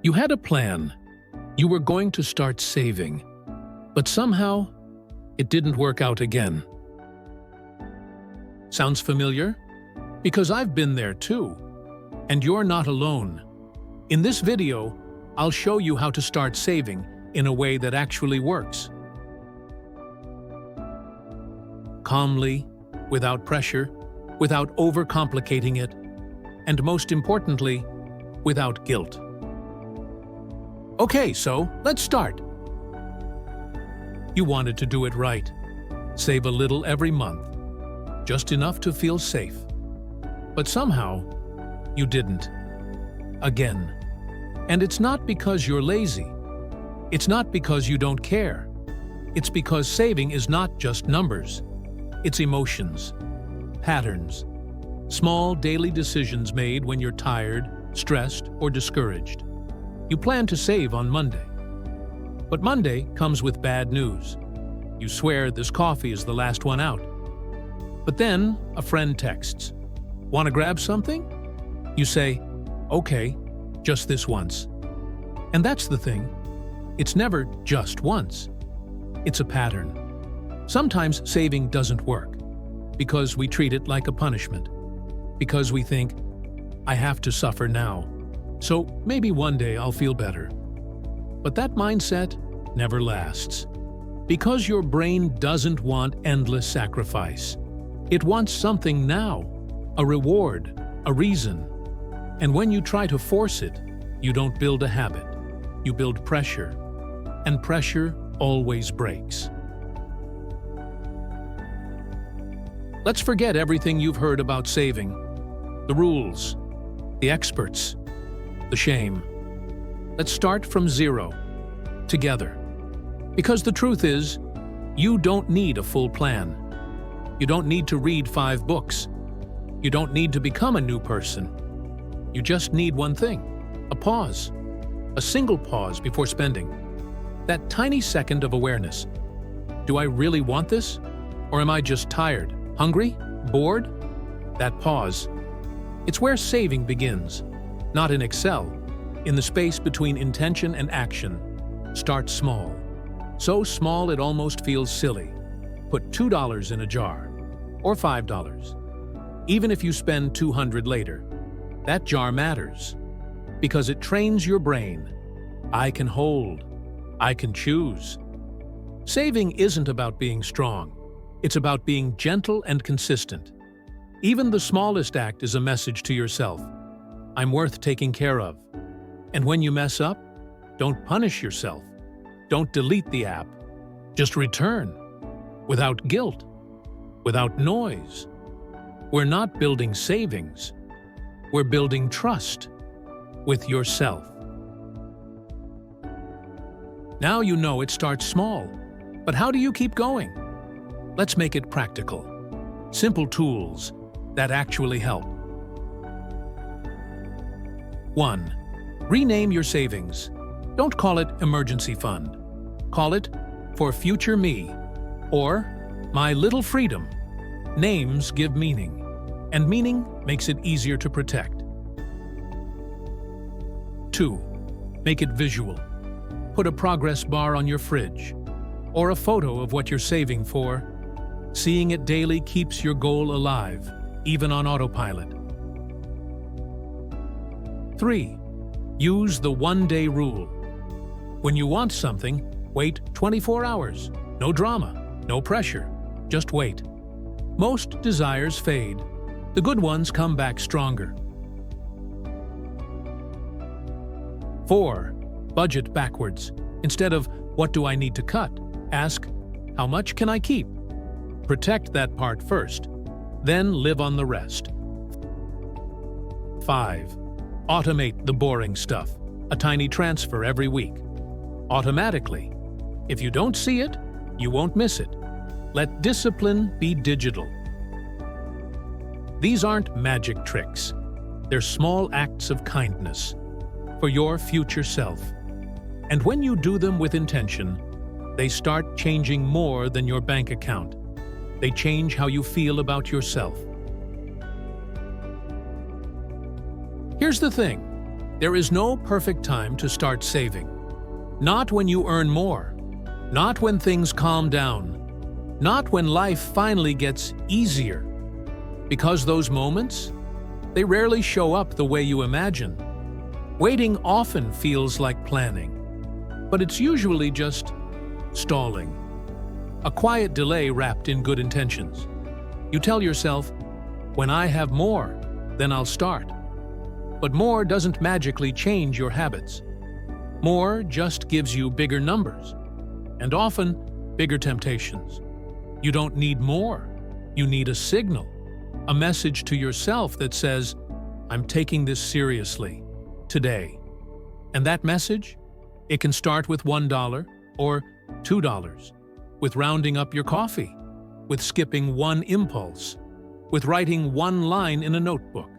You had a plan. You were going to start saving. But somehow, it didn't work out again. Sounds familiar? Because I've been there too. And you're not alone. In this video, I'll show you how to start saving in a way that actually works. Calmly, without pressure, without overcomplicating it, and most importantly, without guilt. Okay, so let's start. You wanted to do it right. Save a little every month, just enough to feel safe. But somehow, you didn't. Again. And it's not because you're lazy. It's not because you don't care. It's because saving is not just numbers. It's emotions, patterns, small daily decisions made when you're tired, stressed, or discouraged. You plan to save on Monday. But Monday comes with bad news. You swear this coffee is the last one out. But then a friend texts, "Want to grab something?" You say, "Okay, just this once." And that's the thing. It's never just once. It's a pattern. Sometimes saving doesn't work because we treat it like a punishment. Because we think, "I have to suffer now, so maybe one day I'll feel better." But that mindset never lasts. Because your brain doesn't want endless sacrifice. It wants something now, a reward, a reason. And when you try to force it, you don't build a habit. You build pressure. And pressure always breaks. Let's forget everything you've heard about saving. The rules, the experts, the shame. Let's start from zero, together. Because the truth is, you don't need a full plan. You don't need to read 5 books. You don't need to become a new person. You just need one thing, a pause. A single pause before spending. That tiny second of awareness. Do I really want this? Or am I just tired, hungry, bored? That pause. It's where saving begins. Not in Excel. In the space between intention and action. Start small. So small it almost feels silly. Put $2 in a jar. Or $5. Even if you spend $200 later. That jar matters. Because it trains your brain. I can hold. I can choose. Saving isn't about being strong. It's about being gentle and consistent. Even the smallest act is a message to yourself. I'm worth taking care of. And when you mess up, don't punish yourself. Don't delete the app. Just return. Without guilt. Without noise. We're not building savings. We're building trust. With yourself. Now you know it starts small. But how do you keep going? Let's make it practical. Simple tools that actually help. 1. Rename your savings. Don't call it emergency fund. Call it For Future Me or My Little Freedom. Names give meaning, and meaning makes it easier to protect. 2. Make it visual. Put a progress bar on your fridge, or a photo of what you're saving for. Seeing it daily keeps your goal alive, even on autopilot. 3. Use the one-day rule. When you want something, wait 24 hours. No drama, no pressure, just wait. Most desires fade. The good ones come back stronger. 4. Budget backwards. Instead of, "What do I need to cut?" ask, "How much can I keep?" Protect that part first, then live on the rest. 5. Automate the boring stuff. A tiny transfer every week. Automatically. If you don't see it, you won't miss it. Let discipline be digital. These aren't magic tricks. They're small acts of kindness for your future self. And when you do them with intention, they start changing more than your bank account. They change how you feel about yourself. Here's the thing. There is no perfect time to start saving. Not when you earn more. Not when things calm down. Not when life finally gets easier. Because those moments, they rarely show up the way you imagine. Waiting often feels like planning, but it's usually just stalling. A quiet delay wrapped in good intentions. You tell yourself, when I have more, then I'll start. But more doesn't magically change your habits. More just gives you bigger numbers, and often bigger temptations. You don't need more. You need a signal, a message to yourself that says, I'm taking this seriously, today. And that message? It can start with $1 or $2, with rounding up your coffee, with skipping one impulse, with writing one line in a notebook.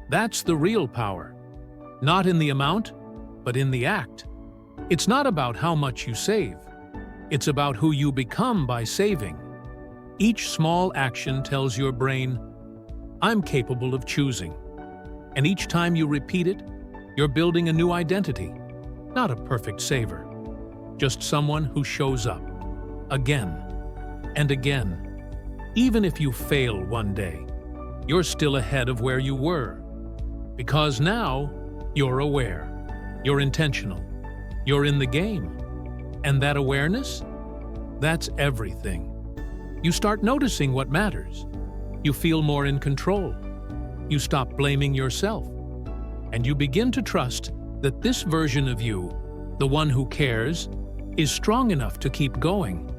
That's the real power. Not in the amount, but in the act. It's not about how much you save. It's about who you become by saving. Each small action tells your brain, I'm capable of choosing. And each time you repeat it, you're building a new identity. Not a perfect saver, just someone who shows up. Again and again. Even if you fail one day, you're still ahead of where you were. Because now, you're aware. You're intentional. You're in the game. And that awareness? That's everything. You start noticing what matters. You feel more in control. You stop blaming yourself. And you begin to trust that this version of you, the one who cares, is strong enough to keep going.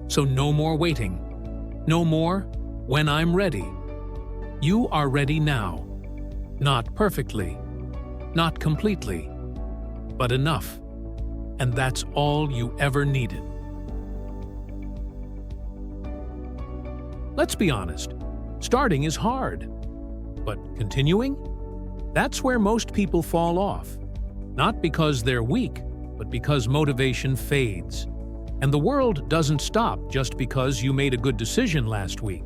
So no more waiting. No more, when I'm ready. You are ready now. Not perfectly. Not completely. But enough. And that's all you ever needed. Let's be honest. Starting is hard. But continuing? That's where most people fall off. Not because they're weak, but because motivation fades. And the world doesn't stop just because you made a good decision last week.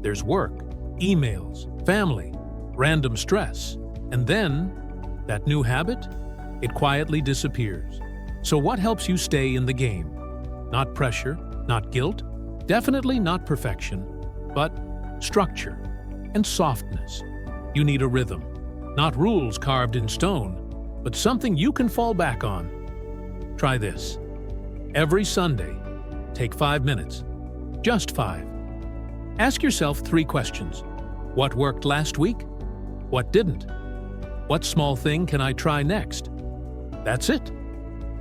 There's work, emails, family, random stress. And then, that new habit? It quietly disappears. So what helps you stay in the game? Not pressure, not guilt, definitely not perfection, but structure and softness. You need a rhythm, not rules carved in stone, but something you can fall back on. Try this. Every Sunday, take 5 minutes. Just 5. Ask yourself 3 questions. What worked last week? What didn't? What small thing can I try next? That's it.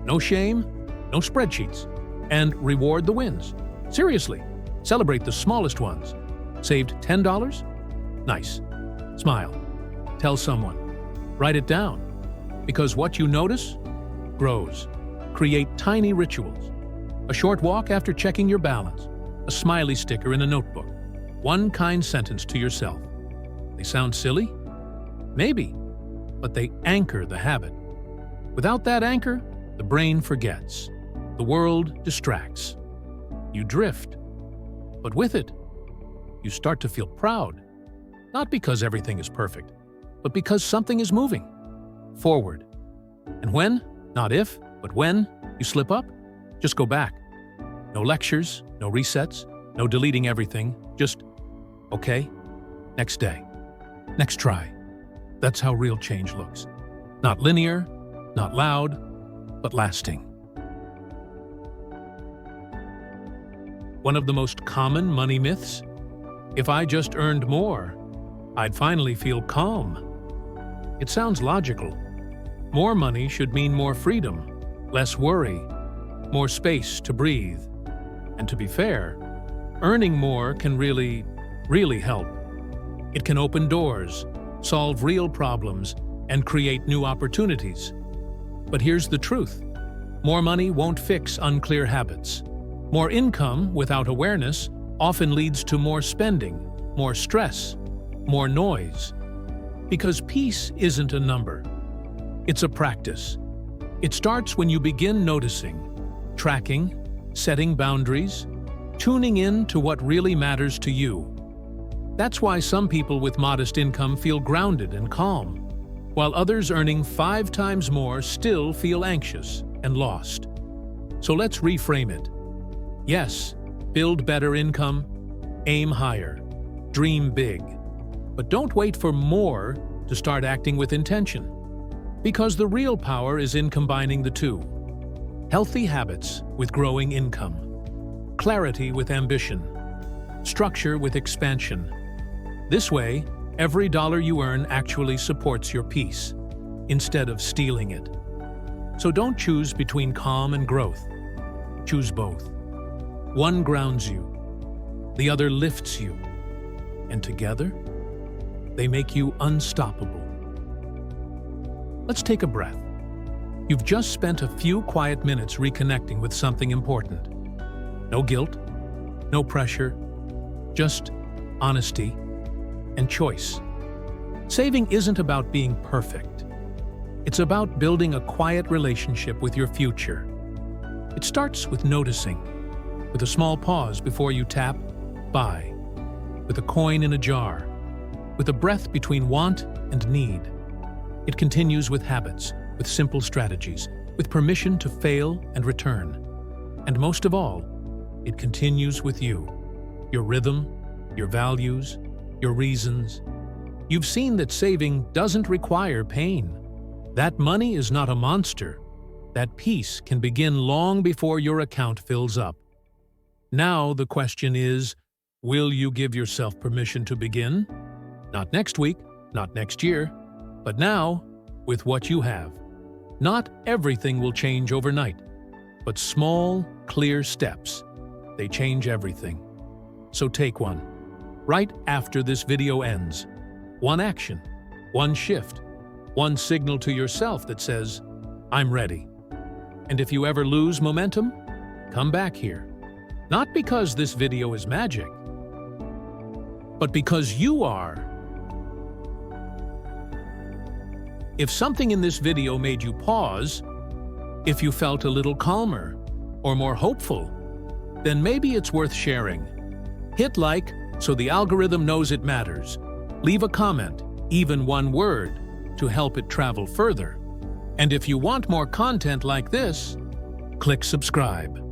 No shame, no spreadsheets. And reward the wins. Seriously, celebrate the smallest ones. Saved $10? Nice. Smile. Tell someone. Write it down. Because what you notice grows. Create tiny rituals. A short walk after checking your balance. A smiley sticker in a notebook. One kind sentence to yourself. They sound silly? Maybe. But they anchor the habit. Without that anchor, the brain forgets. The world distracts. You drift. But with it, you start to feel proud. Not because everything is perfect, but because something is moving forward. And when, not if, but when you slip up, just go back. No lectures, no resets, no deleting everything. Just, okay, next day, next try. That's how real change looks. Not linear, not loud, but lasting. One of the most common money myths? If I just earned more, I'd finally feel calm. It sounds logical. More money should mean more freedom, less worry, more space to breathe. And to be fair, earning more can really help. It can open doors, solve real problems, and create new opportunities. But here's the truth. More money won't fix unclear habits. More income without awareness often leads to more spending, more stress, more noise. Because peace isn't a number. It's a practice. It starts when you begin noticing, tracking, setting boundaries, tuning in to what really matters to you. That's why some people with modest income feel grounded and calm. while others earning 5 times more still feel anxious and lost. So let's reframe it. Yes, build better income, aim higher, dream big. But don't wait for more to start acting with intention. Because the real power is in combining the two. Healthy habits with growing income. Clarity with ambition. Structure with expansion. This way, every dollar you earn actually supports your peace, instead of stealing it. So don't choose between calm and growth. Choose both. One grounds you, the other lifts you, and together, they make you unstoppable. Let's take a breath. You've just spent a few quiet minutes reconnecting with something important. No guilt, no pressure, just honesty and choice. Saving isn't about being perfect. It's about building a quiet relationship with your future. It starts with noticing, with a small pause before you tap buy, with a coin in a jar, with a breath between want and need. It continues with habits, with simple strategies, with permission to fail and return. And most of all, it continues with you, your rhythm, your values, your reasons. You've seen that saving doesn't require pain. That money is not a monster. That peace can begin long before your account fills up. Now the question is, will you give yourself permission to begin? Not next week, not next year, but now, with what you have. Not everything will change overnight, but small, clear steps. They change everything. So take one. Right after this video ends. One action, one shift, one signal to yourself that says, I'm ready. And if you ever lose momentum, come back here. Not because this video is magic, but because you are. If something in this video made you pause, if you felt a little calmer or more hopeful, then maybe it's worth sharing. Hit like so the algorithm knows it matters. Leave a comment, even one word, to help it travel further. And if you want more content like this, click subscribe.